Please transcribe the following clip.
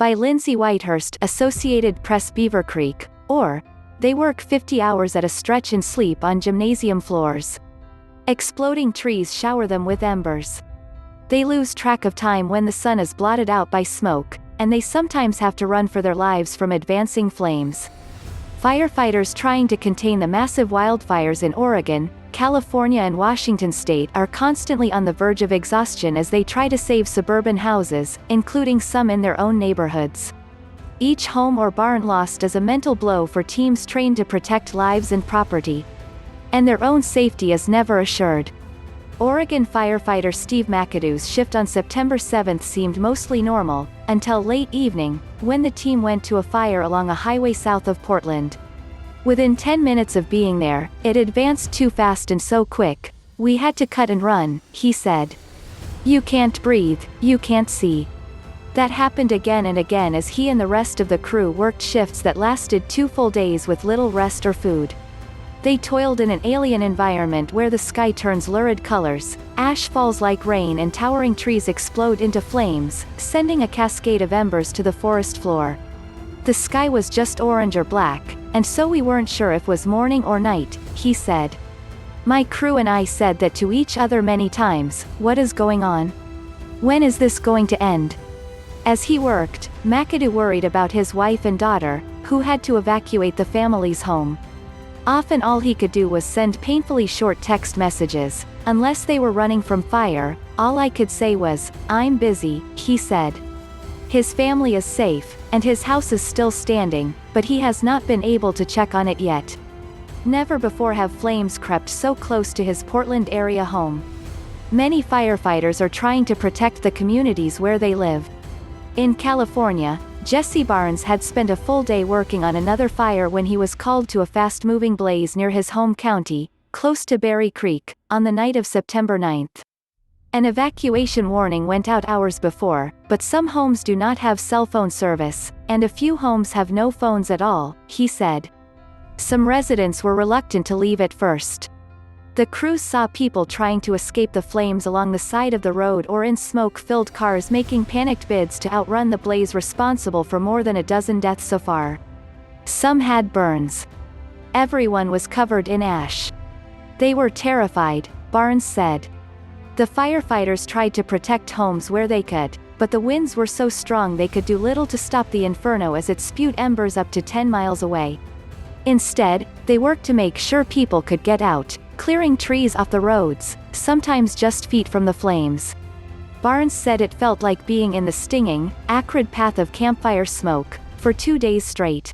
By LINDSAY WHITEHURST, Associated Press BEAVERCREEK, or, they work 50 hours at a stretch and sleep on gymnasium floors. Exploding trees shower them with embers. They lose track of time when the sun is blotted out by smoke, and they sometimes have to run for their lives from advancing flames. Firefighters trying to contain the massive wildfires in Oregon, California and Washington state are constantly on the verge of exhaustion as they try to save suburban houses, including some in their own neighborhoods. Each home or barn lost is a mental blow for teams trained to protect lives and property. And their own safety is never assured. Oregon firefighter Steve McAdoo's shift on September 7 seemed mostly normal, until late evening, when the team went to a fire along a highway south of Portland. Within 10 minutes of being there, it advanced too fast and so quick, we had to cut and run, he said. You can't breathe, you can't see. That happened again and again as he and the rest of the crew worked shifts that lasted 2 full days with little rest or food. They toiled in an alien environment where the sky turns lurid colors, ash falls like rain and towering trees explode into flames, sending a cascade of embers to the forest floor. The sky was just orange or black, and so we weren't sure if it was morning or night, he said. My crew and I said that to each other many times, what is going on? When is this going to end? As he worked, McAdoo worried about his wife and daughter, who had to evacuate the family's home. Often all he could do was send painfully short text messages. Unless they were running from fire, all I could say was, I'm busy, he said. His family is safe, and his house is still standing, but he has not been able to check on it yet. Never before have flames crept so close to his Portland area home. Many firefighters are trying to protect the communities where they live. In California, Jesse Barnes had spent a full day working on another fire when he was called to a fast-moving blaze near his home county, close to Berry Creek, on the night of September 9. An evacuation warning went out hours before, but some homes do not have cell phone service, and a few homes have no phones at all, he said. Some residents were reluctant to leave at first. The crews saw people trying to escape the flames along the side of the road or in smoke-filled cars making panicked bids to outrun the blaze responsible for more than a dozen deaths so far. Some had burns. Everyone was covered in ash. They were terrified, Barnes said. The firefighters tried to protect homes where they could, but the winds were so strong they could do little to stop the inferno as it spewed embers up to 10 miles away. Instead, they worked to make sure people could get out, clearing trees off the roads, sometimes just feet from the flames. Barnes said it felt like being in the stinging, acrid path of campfire smoke, for 2 days straight.